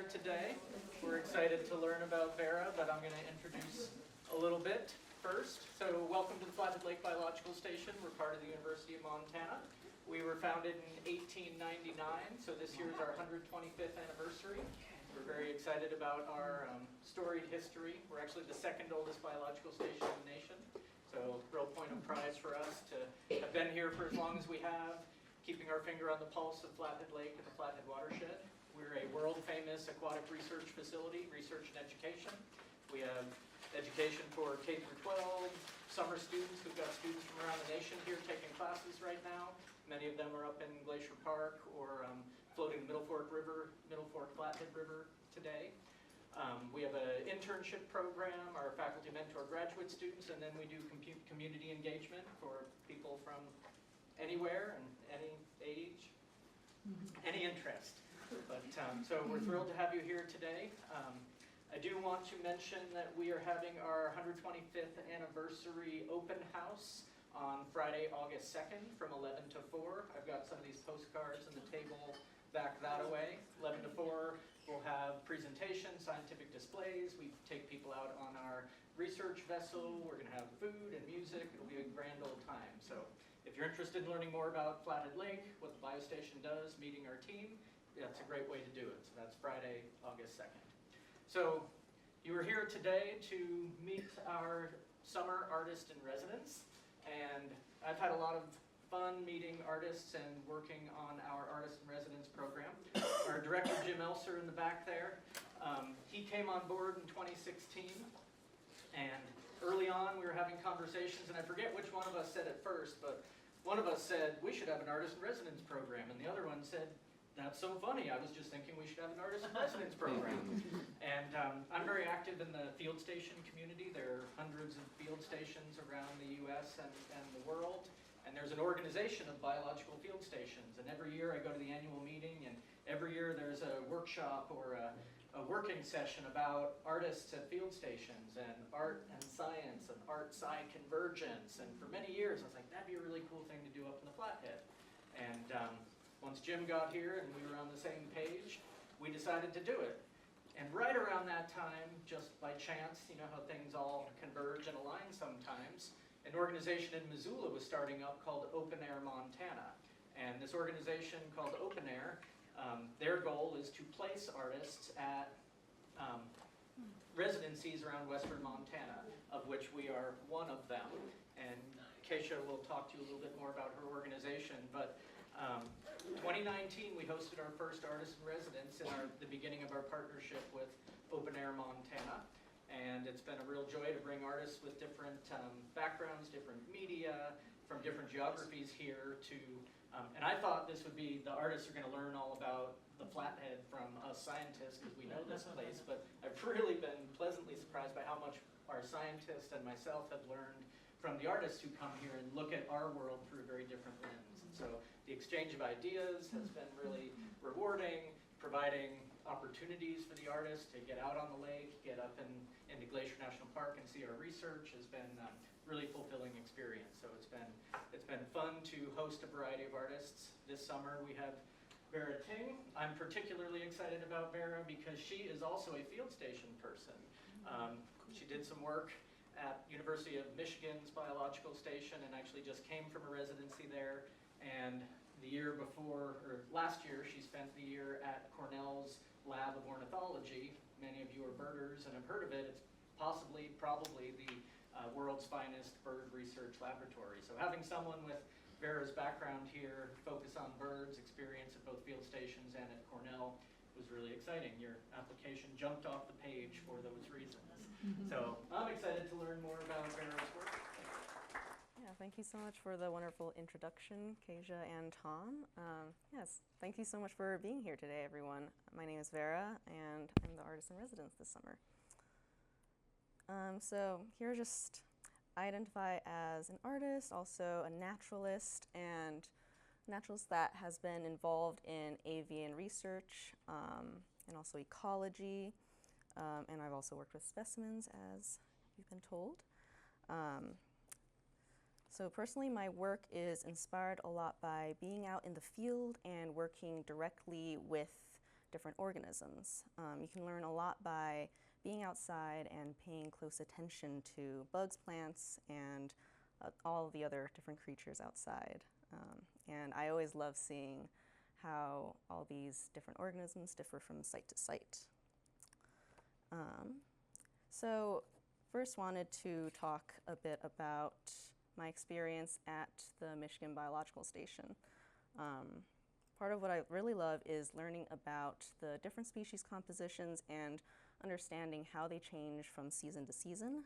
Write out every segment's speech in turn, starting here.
here today. We're excited to learn about Vera, but I'm going to introduce a little bit first. So welcome to the Flathead Lake Biological Station. We're part of the University of Montana. We were founded in 1899, so this year is our 125th anniversary. We're very excited about our storied history. We're actually the second oldest biological station in the nation, so real point of pride for us to have been here for as long as we have, keeping our finger on the pulse of Flathead Lake and the Flathead watershed. We're a world-famous aquatic research facility, research and education. We have education for K through 12, summer students. We've got students from around the nation here taking classes right now. Many of them are up in Glacier Park or floating the Middle Fork Flathead River today. We have an internship program, our faculty mentor graduate students, and then we do community engagement for people from anywhere and any age, any interest. But so we're thrilled to have you here today. I do want to mention that we are having our 125th anniversary open house on Friday, August 2nd from 11 to 4. I've got some of these postcards on the table back that way. 11 to 4, we'll have presentations, scientific displays. We take people out on our research vessel. We're going to have food and music. It'll be a grand old time. So if you're interested in learning more about Flathead Lake, what the biostation does, meeting our team, that's a great way to do it. So that's Friday, August 2nd. So you are here today to meet our summer artist in residence. And I've had a lot of fun meeting artists and working on our Artist in Residence program. Our director, Jim Elser, in the back there, he came on board in 2016. And early on, we were having conversations, and I forget which one of us said it first, but one of us said, we should have an Artist in Residence program, and the other one said, that's so funny, I was just thinking we should have an Artist in Residence program. And I'm very active in the field station community. There are hundreds of field stations around the US and the world. And there's an organization of biological field stations. And every year I go to the annual meeting, and every year there's a workshop or a working session about artists at field stations and art and science and art-sci convergence. And for many years I was like, that'd be a really cool thing to do up in the Flathead. And once Jim got here and we were on the same page, we decided to do it. And right around that time, just by chance, you know how things all converge and align sometimes, an organization in Missoula was starting up called Open Air Montana. And this organization called Open Air, their goal is to place artists at residencies around western Montana, of which we are one of them. And Keisha will talk to you a little bit more about her organization. But 2019, we hosted our first artist in residence in the beginning of our partnership with Open Air Montana. And it's been a real joy to bring artists with different backgrounds, different media, from different geographies here to, and I thought this would be, the artists are going to learn all about the Flathead from us scientists because we know this place, but I've really been pleasantly surprised by how much our scientists and myself have learned from the artists who come here and look at our world through a very different lens. And so the exchange of ideas has been really rewarding, providing opportunities for the artists to get out on the lake, get up into Glacier National Park and see our research has been a really fulfilling experience. So it's been fun to host a variety of artists. This summer we have Vera Ting. I'm particularly excited about Vera because she is also a field station person. She did some work at University of Michigan's Biological Station and actually just came from a residency there. And the year before, or last year, she spent the year at Cornell's Lab of Ornithology. Many of you are birders and have heard of it. It's probably the world's finest bird research laboratory. So having someone with Vera's background here, focus on birds, experience at both field stations and at Cornell, was really exciting. Your application jumped off the page for those reasons. So I'm excited to learn more about Vera's work. Yeah, thank you so much for the wonderful introduction, Keisha and Tom. Yes, thank you so much for being here today, everyone. My name is Vera, and I'm the artist in residence this summer. So here just I identify as an artist, also a naturalist, and naturalist that has been involved in avian research and also ecology. And I've also worked with specimens, as you've been told. So personally, my work is inspired a lot by being out in the field and working directly with different organisms. You can learn a lot by being outside and paying close attention to bugs, plants, and all the other different creatures outside. And I always love seeing how all these different organisms differ from site to site. So first wanted to talk a bit about my experience at the Michigan Biological Station. Part of what I really love is learning about the different species compositions and understanding how they change from season to season,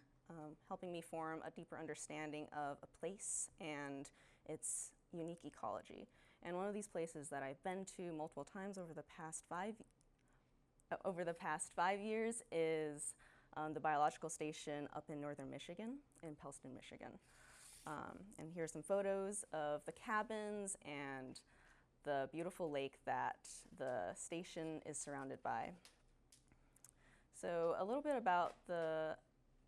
helping me form a deeper understanding of a place and its unique ecology. And one of these places that I've been to multiple times over the past 5 years is the biological station up in northern Michigan, in Pellston, Michigan. And here's some photos of the cabins and the beautiful lake that the station is surrounded by. So a little bit about the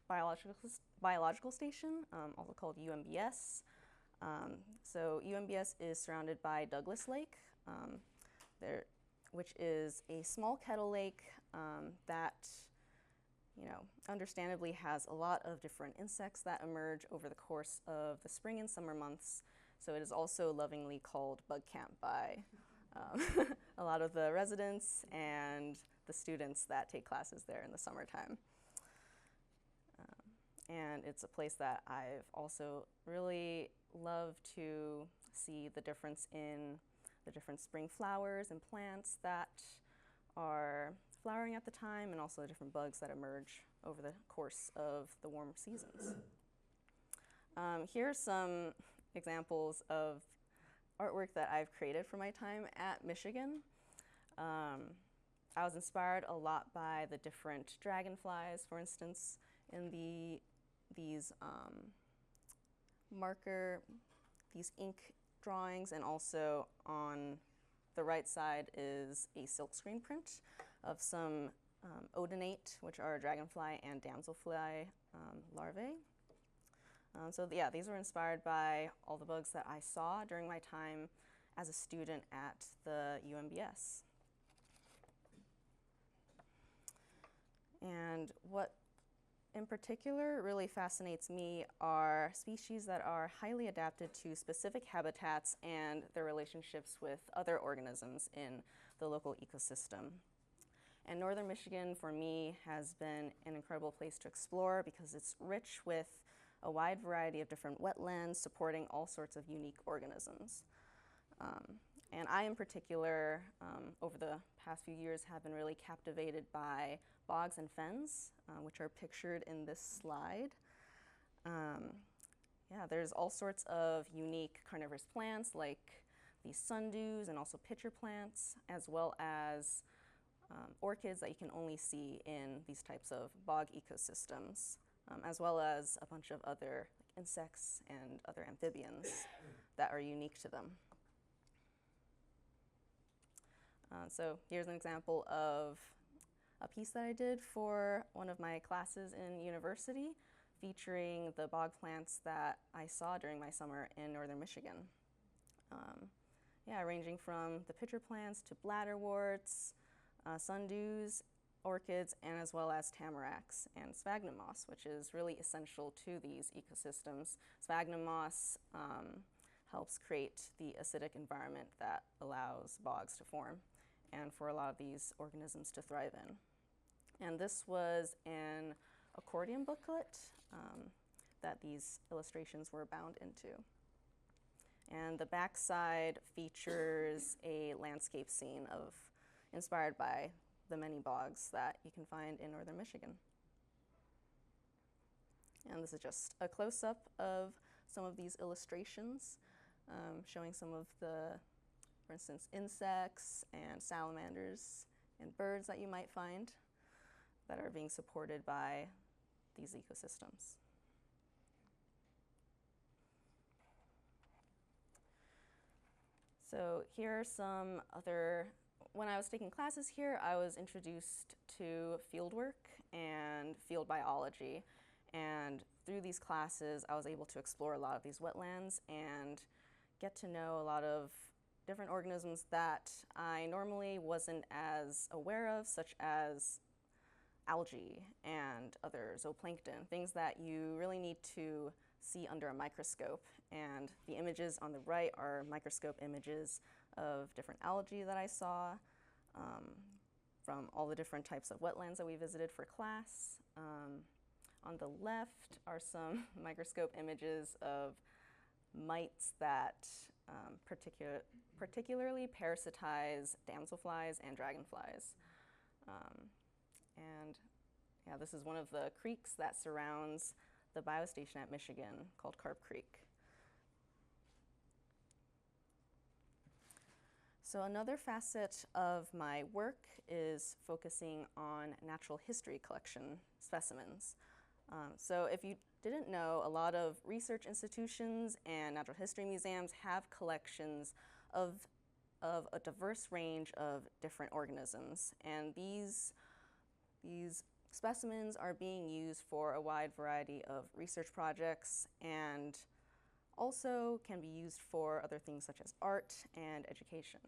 biological station, also called UMBS. So UMBS is surrounded by Douglas Lake, which is a small kettle lake that, understandably has a lot of different insects that emerge over the course of the spring and summer months. So it is also lovingly called Bug Camp by a lot of the residents and the students that take classes there in the summertime. And it's a place that I've also really loved to see the difference in the different spring flowers and plants that are flowering at the time, and also the different bugs that emerge over the course of the warm seasons. Here are some examples of artwork that I've created for my time at Michigan. I was inspired a lot by the different dragonflies, for instance, in these ink drawings, and also on the right side is a silkscreen print of some odonate, which are dragonfly and damselfly larvae. So yeah, these were inspired by all the bugs that I saw during my time as a student at the UMBS. And what in particular really fascinates me are species that are highly adapted to specific habitats and their relationships with other organisms in the local ecosystem. And northern Michigan, for me, has been an incredible place to explore because it's rich with a wide variety of different wetlands supporting all sorts of unique organisms. And I, in particular, over the past few years, have been really captivated by bogs and fens, which are pictured in this slide. Yeah, there's all sorts of unique carnivorous plants like these sundews and also pitcher plants, as well as orchids that you can only see in these types of bog ecosystems, as well as a bunch of other insects and other amphibians that are unique to them. So here's an example of a piece that I did for one of my classes in university featuring the bog plants that I saw during my summer in northern Michigan. Yeah, ranging from the pitcher plants to bladderworts, sundews, orchids, and as well as tamaracks and sphagnum moss, which is really essential to these ecosystems. Sphagnum moss helps create the acidic environment that allows bogs to form and for a lot of these organisms to thrive in. And this was an accordion booklet that these illustrations were bound into. And the back side features a landscape scene inspired by the many bogs that you can find in northern Michigan. And this is just a close-up of some of these illustrations, showing some of the, for instance, insects and salamanders and birds that you might find that are being supported by these ecosystems. So here are some other, when I was taking classes here, I was introduced to fieldwork and field biology. And through these classes, I was able to explore a lot of these wetlands and get to know a lot of different organisms that I normally wasn't as aware of, such as algae and other zooplankton, things that you really need to see under a microscope. And the images on the right are microscope images of different algae that I saw from all the different types of wetlands that we visited for class. On the left are some microscope images of mites that particularly parasitize damselflies and dragonflies. And yeah, this is one of the creeks that surrounds the biostation at Michigan called Carp Creek. So another facet of my work is focusing on natural history collection specimens. So if you didn't know, a lot of research institutions and natural history museums have collections of a diverse range of different organisms. And these specimens are being used for a wide variety of research projects and also can be used for other things such as art and education.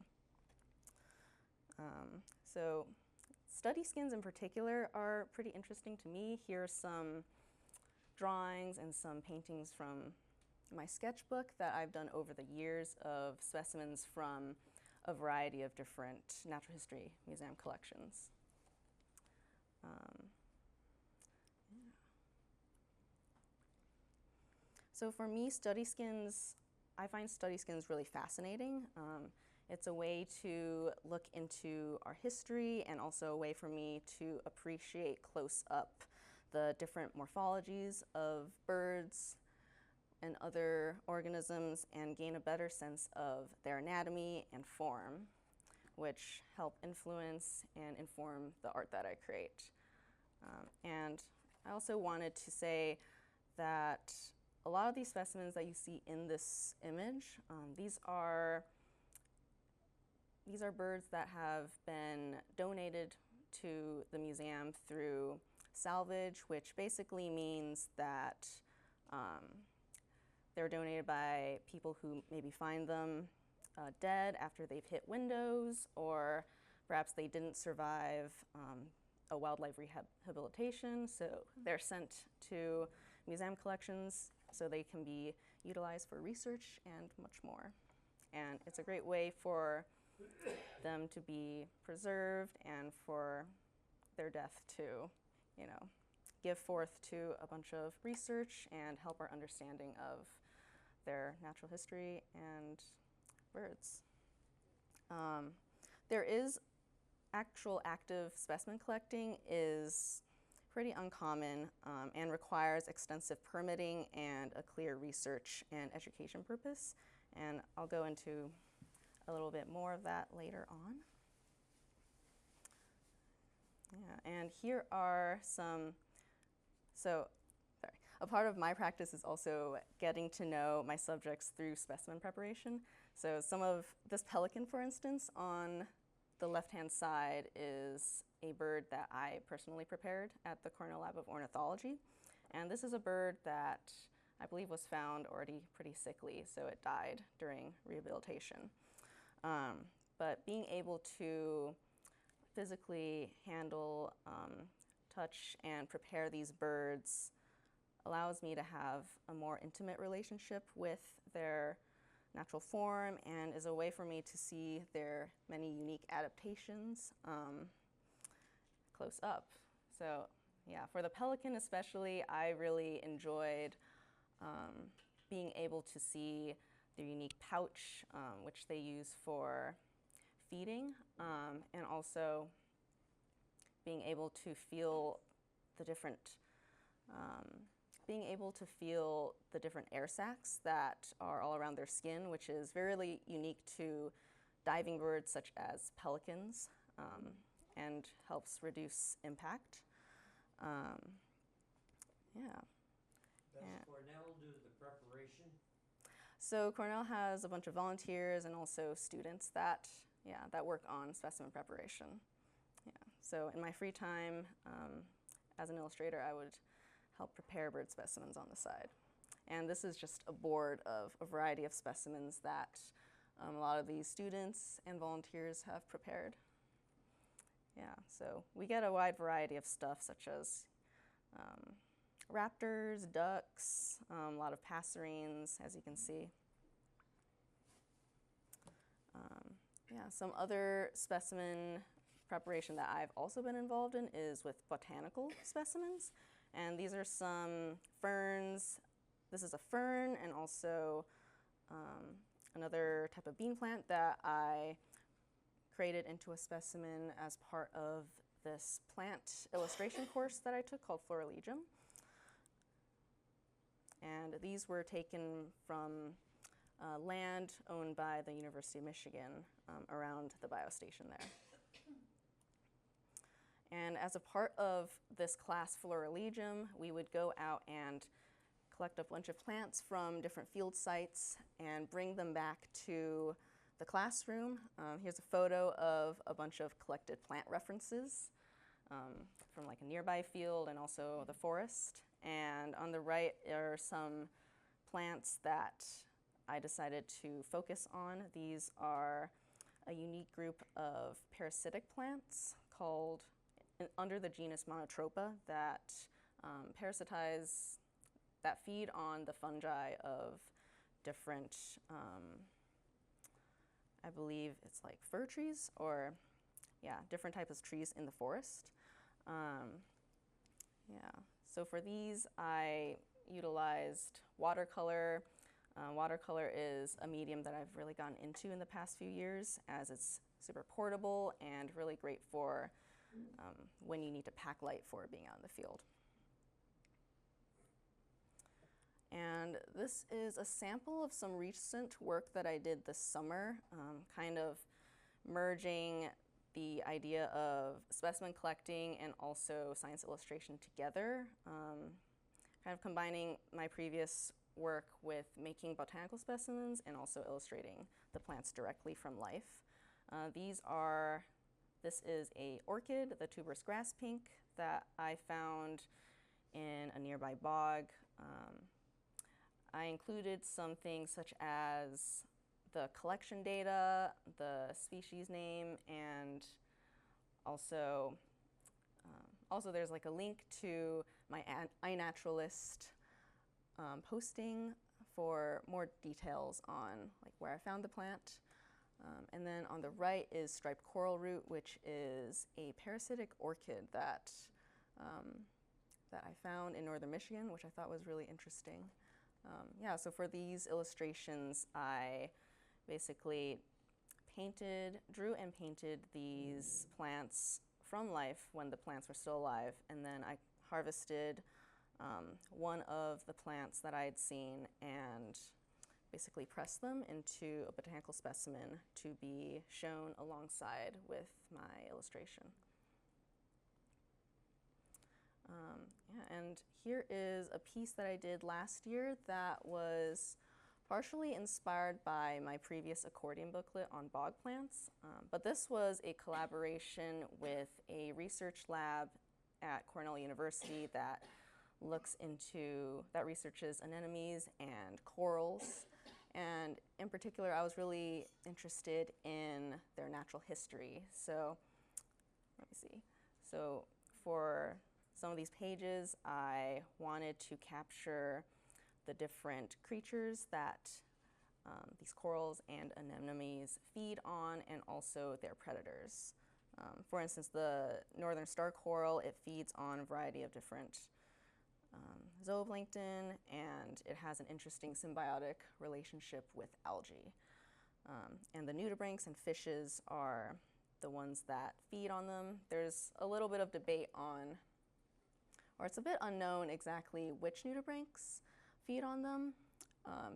So study skins in particular are pretty interesting to me. Here are some drawings and some paintings from my sketchbook that I've done over the years of specimens from a variety of different natural history museum collections. So for me, I find study skins really fascinating. It's a way to look into our history and also a way for me to appreciate close up the different morphologies of birds and other organisms and gain a better sense of their anatomy and form, which help influence and inform the art that I create. And I also wanted to say that a lot of these specimens that you see in this image, these are birds that have been donated to the museum through salvage, which basically means that they're donated by people who maybe find them dead after they've hit windows, or perhaps they didn't survive a wildlife rehabilitation, so they're sent to museum collections so they can be utilized for research and much more. And it's a great way for them to be preserved and for their death to, give forth to a bunch of research and help our understanding of their natural history and birds. There is actual active specimen collecting is pretty uncommon and requires extensive permitting and a clear research and education purpose. And I'll go into a little bit more of that later on. Yeah, and here are a part of my practice is also getting to know my subjects through specimen preparation. So some of this pelican, for instance, on the left-hand side is a bird that I personally prepared at the Cornell Lab of Ornithology. And this is a bird that I believe was found already pretty sickly, so it died during rehabilitation. But being able to physically handle, touch, and prepare these birds allows me to have a more intimate relationship with their natural form and is a way for me to see their many unique adaptations close up. So yeah, for the pelican especially, I really enjoyed being able to see their unique pouch, which they use for feeding, and also being able to feel the different air sacs that are all around their skin, which is very unique to diving birds such as pelicans, and helps reduce impact. Yeah. Does Cornell do the preparation? So Cornell has a bunch of volunteers and also students that work on specimen preparation. Yeah. So in my free time, as an illustrator, I would help prepare bird specimens on the side. And this is just a board of a variety of specimens that a lot of these students and volunteers have prepared. Yeah, so we get a wide variety of stuff such as raptors, ducks, a lot of passerines, as you can see. Yeah, some other specimen preparation that I've also been involved in is with botanical specimens. And these are some ferns. This is a fern and also another type of bean plant that I created into a specimen as part of this plant illustration course that I took called Florilegium. And these were taken from land owned by the University of Michigan around the biostation there. And as a part of this class Florilegium, we would go out and collect a bunch of plants from different field sites and bring them back to the classroom. Here's a photo of a bunch of collected plant references from like a nearby field and also the forest. And on the right are some plants that I decided to focus on. These are a unique group of parasitic plants called under the genus Monotropa that parasitize, that feed on the fungi of different, I believe it's like fir trees or, yeah, different types of trees in the forest. Yeah, so for these I utilized watercolor. Watercolor is a medium that I've really gotten into in the past few years as it's super portable and really great for when you need to pack light for being out in the field. And this is a sample of some recent work that I did this summer, kind of merging the idea of specimen collecting and also science illustration together, kind of combining my previous work with making botanical specimens and also illustrating the plants directly from life. This is a orchid, the tuberous grass pink, that I found in a nearby bog. I included some things such as the collection data, the species name, and also there's like a link to my iNaturalist posting for more details on like where I found the plant. And then on the right is striped coral root, which is a parasitic orchid that I found in northern Michigan, which I thought was really interesting. Yeah, so for these illustrations, I basically drew and painted these plants from life when the plants were still alive, and then I harvested one of the plants that I had seen and basically pressed them into a botanical specimen to be shown alongside with my illustration. Yeah, and here is a piece that I did last year that was partially inspired by my previous accordion booklet on bog plants, but this was a collaboration with a research lab at Cornell University that researches anemones and corals. And in particular, I was really interested in their natural history. So let me see. So for some of these pages, I wanted to capture the different creatures that these corals and anemones feed on, and also their predators. For instance, the northern star coral, it feeds on a variety of different zooplankton, and it has an interesting symbiotic relationship with algae. And the nudibranchs and fishes are the ones that feed on them. There's a little bit of debate on, or it's a bit unknown exactly which nudibranchs feed on them,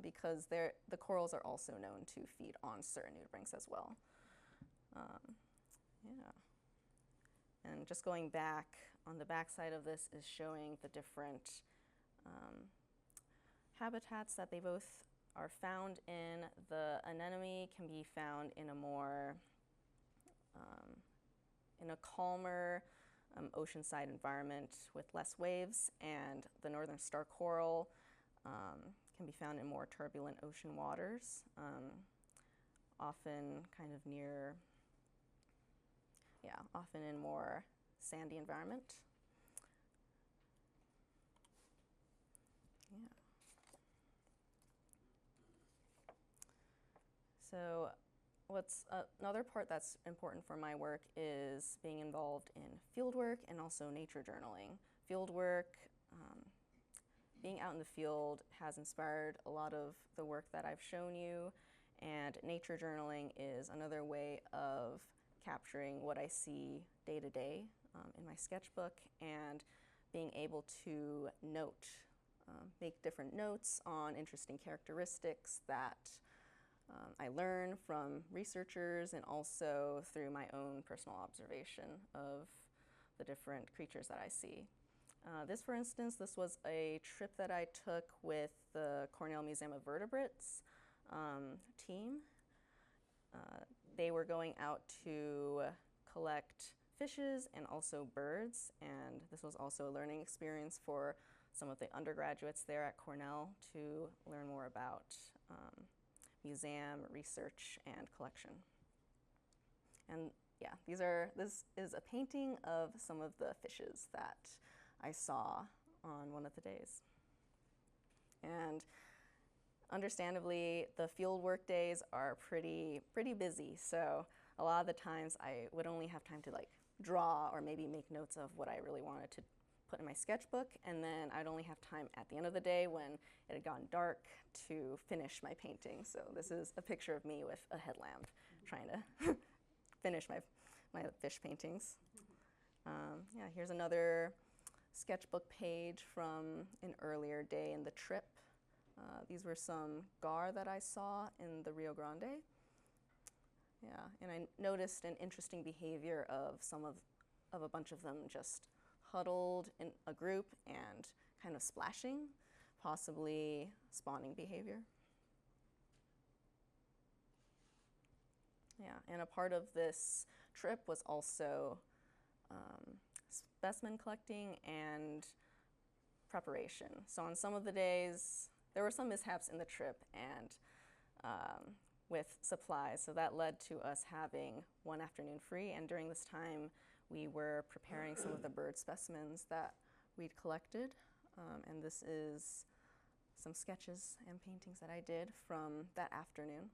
because the corals are also known to feed on certain nudibranchs as well. Yeah. And just going back, on the back side of this is showing the different habitats that they both are found in. The anemone can be found in a more, in a calmer oceanside environment with less waves, and the northern star coral can be found in more turbulent ocean waters. often kind of near, often in more sandy environment. Yeah. So what's another part that's important for my work is being involved in fieldwork and also nature journaling. Fieldwork, being out in the field has inspired a lot of the work that I've shown you, and nature journaling is another way of capturing what I see day to day in my sketchbook and being able to note, make different notes on interesting characteristics that I learn from researchers and also through my own personal observation of the different creatures that I see. This, for instance, this was a trip that I took with the Cornell Museum of Vertebrates team. They were going out to collect fishes and also birds, and this was also a learning experience for some of the undergraduates there at Cornell to learn more about museum research and collection. And yeah, this is a painting of some of the fishes that I saw on one of the days. And understandably, the field work days are pretty busy, so a lot of the times I would only have time to like draw or maybe make notes of what I really wanted to put in my sketchbook, and then I'd only have time at the end of the day when it had gotten dark to finish my painting. So this is a picture of me with a headlamp trying to finish my fish paintings. Yeah, here's another sketchbook page from an earlier day in the trip. These were some gar that I saw in the Rio Grande. Yeah, and I noticed an interesting behavior of a bunch of them just huddled in a group and kind of splashing, possibly spawning behavior. Yeah, and a part of this trip was also specimen collecting and preparation. So on some of the days, there were some mishaps in the trip and with supplies, so that led to us having one afternoon free, and during this time we were preparing some of the bird specimens that we'd collected, and this is some sketches and paintings that I did from that afternoon.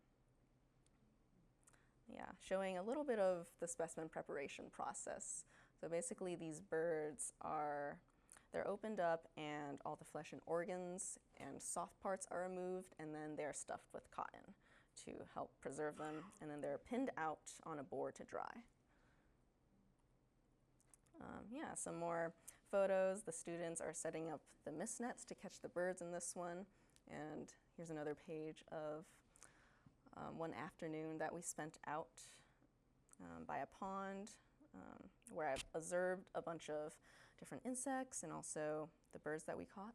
Yeah, showing a little bit of the specimen preparation process. So basically these birds they're opened up and all the flesh and organs and soft parts are removed, and then they're stuffed with cotton to help preserve them, and then they're pinned out on a board to dry. Yeah, some more photos. The students are setting up the mist nets to catch the birds in this one, and here's another page of one afternoon that we spent out by a pond where I've observed a bunch of different insects and also the birds that we caught.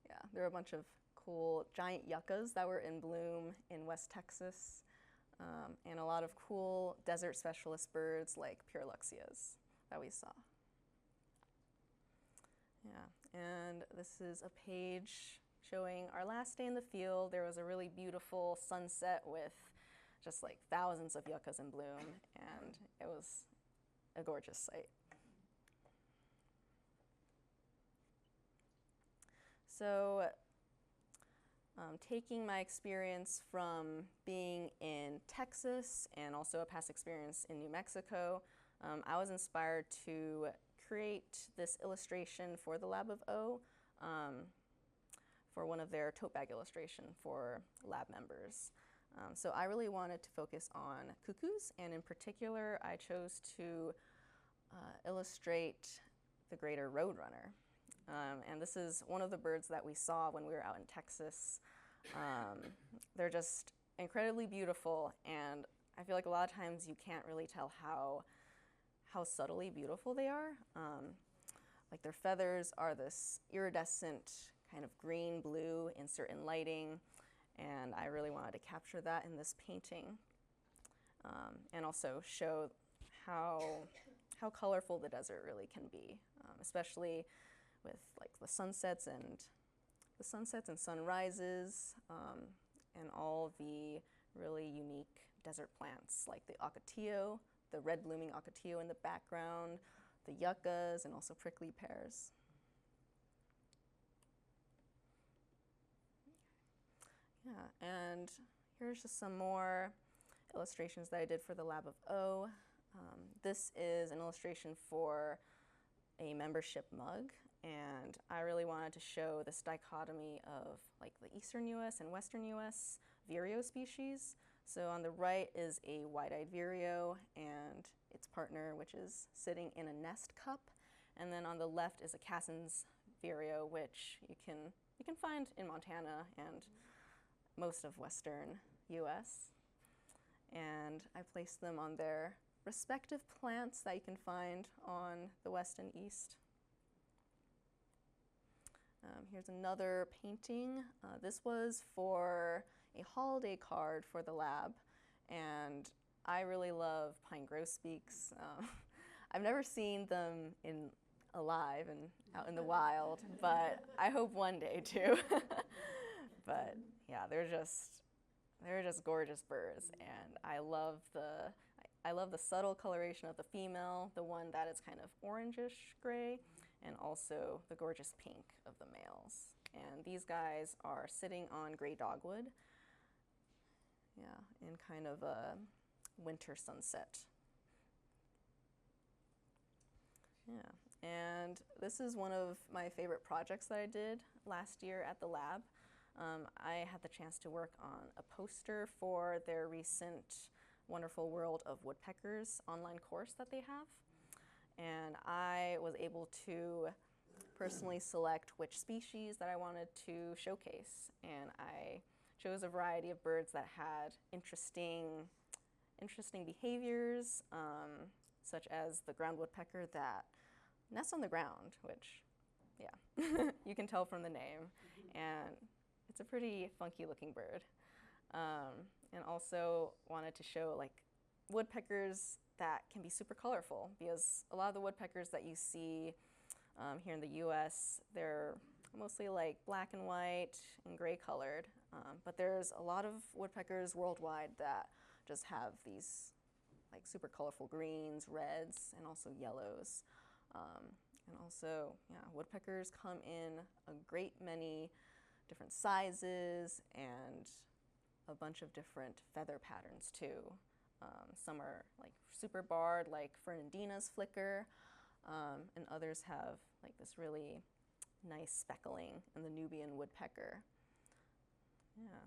Yeah, there are a bunch of cool giant yuccas that were in bloom in West Texas, and a lot of cool desert specialist birds like purluxias that we saw. Yeah, and this is a page showing our last day in the field. There was a really beautiful sunset with just like thousands of yuccas in bloom, and it was a gorgeous sight. So taking my experience from being in Texas and also a past experience in New Mexico, I was inspired to create this illustration for the Lab of O for one of their tote bag illustration for lab members. So I really wanted to focus on cuckoos, and in particular I chose to illustrate the greater roadrunner. And this is one of the birds that we saw when we were out in Texas. They're just incredibly beautiful, and I feel like a lot of times you can't really tell how subtly beautiful they are. Like their feathers are this iridescent kind of green-blue in certain lighting, and I really wanted to capture that in this painting, and also show how colorful the desert really can be, especially with like the sunsets and the sunsets and sunrises, and all the really unique desert plants like the ocotillo, the red blooming ocotillo in the background, the yuccas, and also prickly pears. Yeah, and here's just some more illustrations that I did for the Lab of O. This is an illustration for a membership mug, and I really wanted to show this dichotomy of like the eastern US and western US vireo species. So on the right is a wide-eyed vireo and its partner, which is sitting in a nest cup, and then on the left is a Cassin's vireo, which you can find in Montana and most of western US. And I placed them on their respective plants that you can find on the west and east. Here's another painting. This was for a holiday card for the lab, and I really love pine grosbeaks. I've never seen them alive and out in the wild, but I hope one day too. But yeah, they're just gorgeous birds, and I love the subtle coloration of the female, the one that is kind of orangish gray, and also the gorgeous pink of the males. And these guys are sitting on gray dogwood, yeah, in kind of a winter sunset. Yeah, and this is one of my favorite projects that I did last year at the lab. I had the chance to work on a poster for their recent Wonderful World of Woodpeckers online course that they have. And I was able to personally select which species that I wanted to showcase. And I chose a variety of birds that had interesting behaviors, such as the ground woodpecker that nests on the ground, which, yeah, you can tell from the name. And it's a pretty funky looking bird. And also wanted to show like woodpeckers that can be super colorful, because a lot of the woodpeckers that you see here in the US, they're mostly like black and white and gray colored, but there's a lot of woodpeckers worldwide that just have these like super colorful greens, reds, and also yellows. And also, yeah, woodpeckers come in a great many different sizes and a bunch of different feather patterns too. Some are like super barred, like Fernandina's flicker, and others have like this really nice speckling in the Nubian woodpecker. Yeah.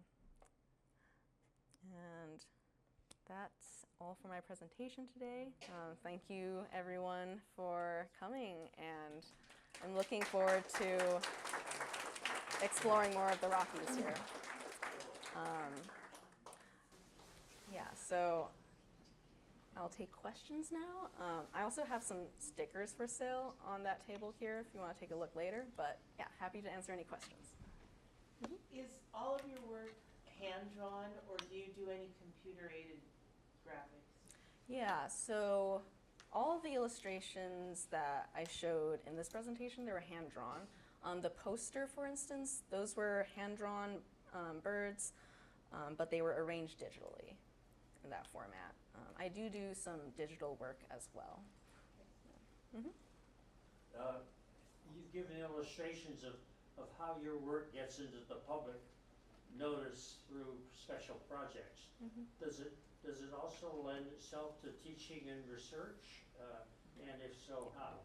And that's all for my presentation today. Thank you everyone for coming, and I'm looking forward to exploring more of the Rockies here. Yeah, so I'll take questions now. I also have some stickers for sale on that table here if you want to take a look later, but yeah, happy to answer any questions. Is all of your work hand-drawn, or do you do any computer-aided graphics? Yeah, so all of the illustrations that I showed in this presentation, they were hand-drawn. The poster, for instance, those were hand-drawn birds, but they were arranged digitally in that format. I do some digital work as well. Mm-hmm. You've given illustrations of how your work gets into the public notice through special projects. Mm-hmm. Does it also lend itself to teaching and research? And if so, how?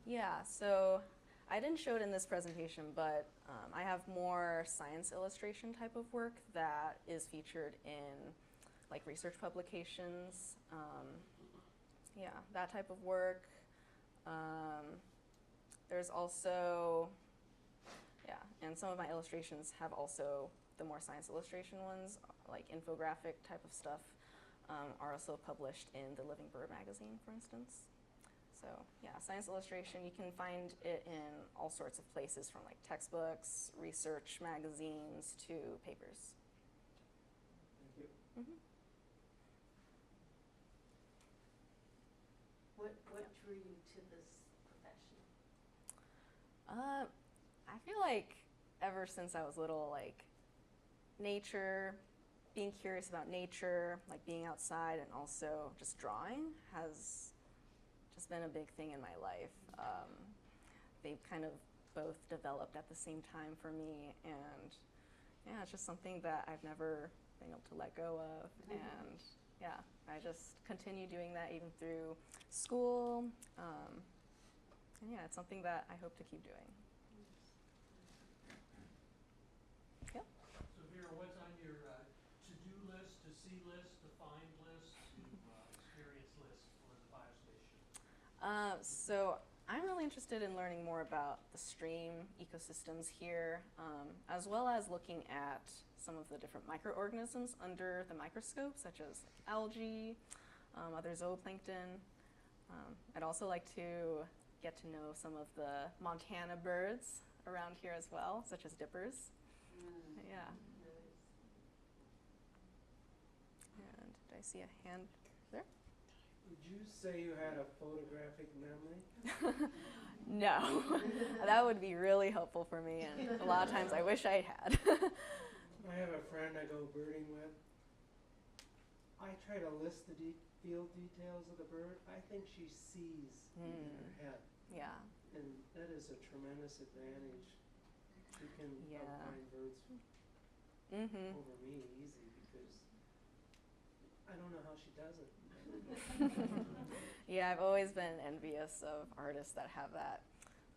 Yeah, so I didn't show it in this presentation, but I have more science illustration type of work that is featured in like research publications. Yeah, that type of work. There's also, yeah, and some of my illustrations have also the more science illustration ones, like infographic type of stuff, are also published in the Living Bird magazine, for instance. So yeah, science illustration, you can find it in all sorts of places, from like textbooks, research magazines, to papers. Thank you. Mm-hmm. What drew you to this profession? I feel like ever since I was little, like nature, being curious about nature, like being outside, and also just drawing has just been a big thing in my life. They've kind of both developed at the same time for me, and yeah, it's just something that I've never been able to let go of. And yeah, I just continue doing that even through school. And yeah, it's something that I hope to keep doing. Yep. So Vera, what's on your to-do list, to see list, to find list, to experience list for the biostation? So I'm really interested in learning more about the stream ecosystems here, as well as looking at some of the different microorganisms under the microscope, such as algae, other zooplankton. I'd also like to get to know some of the Montana birds around here as well, such as dippers. Yeah. And did I see a hand there? Would you say you had a photographic memory? No. That would be really helpful for me, and a lot of times I wish I had. I have a friend I go birding with. I try to list the field details of the bird. I think she sees in her head, Yeah. and that is a tremendous advantage. She can Yeah. outfind birds Mm-hmm. over me easy because I don't know how she does it. Yeah, I've always been envious of artists that have that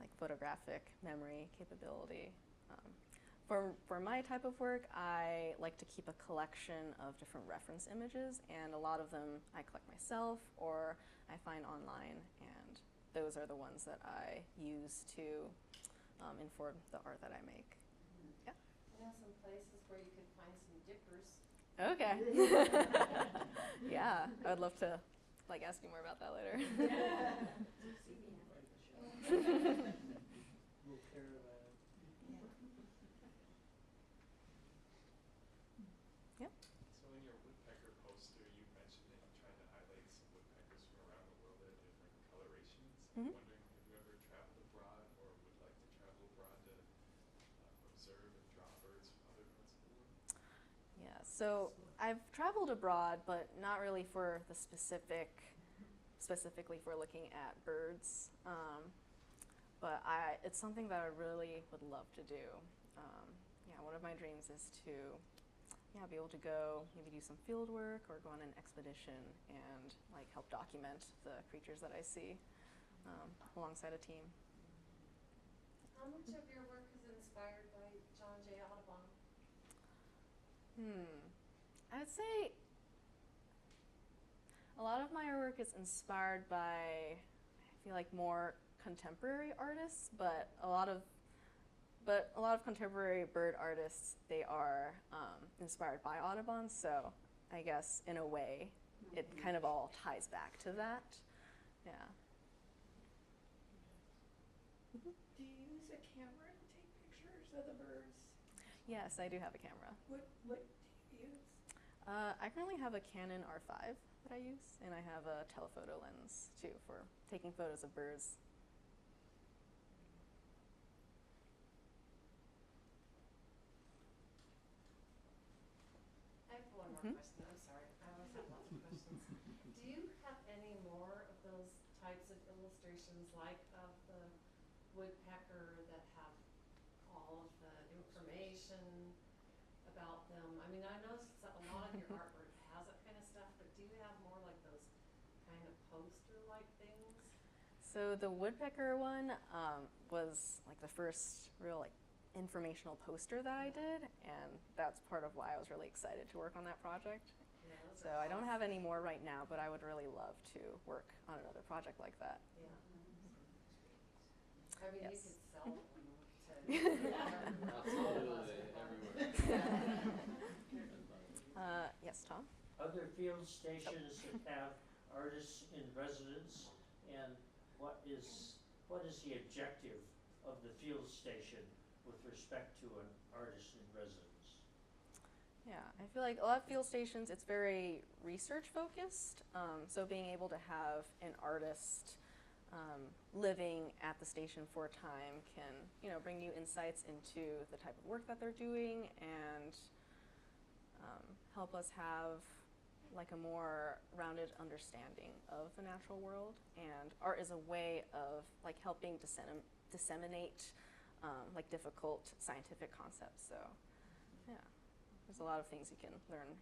like photographic memory capability. For my type of work, I like to keep a collection of different reference images, and a lot of them I collect myself or I find online, and those are the ones that I use to inform the art that I make. Yeah. I know some places where you could find some dippers. Okay. Yeah, I would love to like ask you more about that later. We'll care about it. Yep. So in your woodpecker poster, you mentioned that you tried to highlight some woodpeckers from around the world at different colorations. I'm wondering, have you ever traveled abroad or would like to travel abroad to observe and draw birds from other parts of the world? Yeah, so I've traveled abroad, but not really for the specifically for looking at birds. But it's something that I really would love to do. Yeah, one of my dreams is to be able to go, maybe do some field work or go on an expedition and like help document the creatures that I see alongside a team. How much of your work is inspired by John J. Audubon? I'd say a lot of my work is inspired by, I feel like, more contemporary artists, but a lot of contemporary bird artists, they are inspired by Audubon, so I guess in a way it kind of all ties back to that. Yeah. Do you use a camera to take pictures of the birds? Yes, I do have a camera. What do you use? I currently have a Canon R5 that I use, and I have a telephoto lens too for taking photos of birds. I have one more question. I'm sorry. I always have lots of questions. Do you have any more of those types of illustrations, like of the woodpecker, that have all of the information about them? I mean, I noticed that a lot of your artwork has that kind of stuff, but do you have more like those kind of poster-like things? So the woodpecker one was like the first real like informational poster that I did, and that's part of why I was really excited to work on that project. Yeah, those So are I don't awesome. have any more right now, but I would really love to work on another project like that. Yeah. I mean, Yes. you could sell them to. Yes, Tom? Other field stations that have artists in residence, and what is the objective of the field station with respect to an artist in residence? Yeah, I feel like a lot of field stations, it's very research focused. So being able to have an artist living at the station for a time can, you know, bring new insights into the type of work that they're doing and help us have like a more rounded understanding of the natural world. And art is a way of like helping disseminate like difficult scientific concepts. So yeah, there's a lot of things you can learn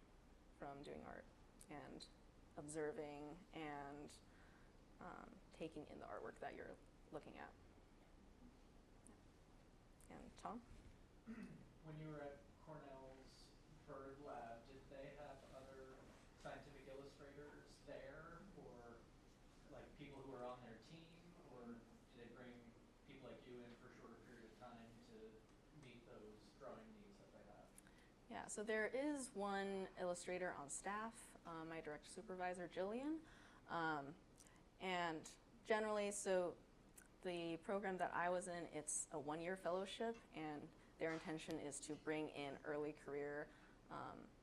from doing art and observing and taking in the artwork that you're looking at. Yeah. And Tom? When you were at Cornell's Bird Lab, did they have other scientific illustrators there, or like people who were on their team, or did they bring people like you in for a shorter period of time to meet those drawing needs that they have? Yeah, so there is one illustrator on staff, my direct supervisor, Jillian. And generally, so the program that I was in, it's a one-year fellowship, and their intention is to bring in early career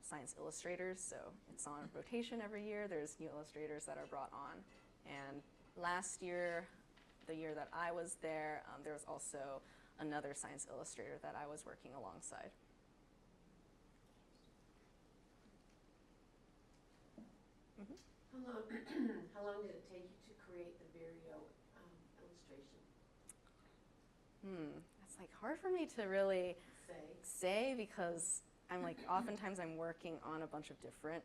science illustrators. So it's on rotation every year. There's new illustrators that are brought on. And last year, the year that I was there was also another science illustrator that I was working alongside. Mm-hmm. How long did it take you to create the Vireo illustration? It's like hard for me to really Say. because I'm like oftentimes I'm working on a bunch of different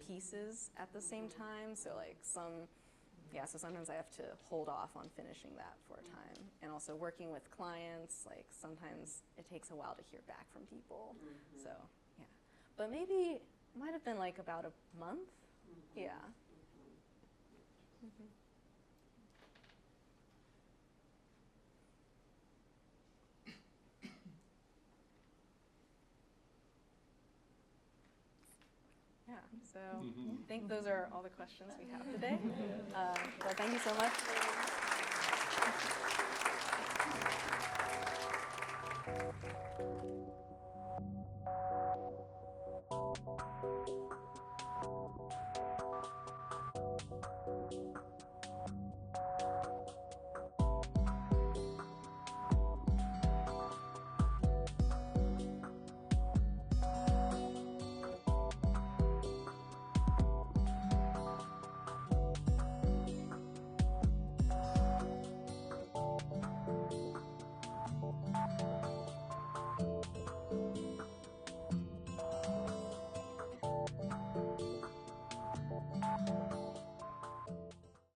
pieces at the same time. So like so sometimes I have to hold off on finishing that for a time. And also working with clients, like sometimes it takes a while to hear back from people. So yeah, but maybe it might have been like about a month. Yeah. Yeah, so I think those are all the questions we have today. So thank you so much.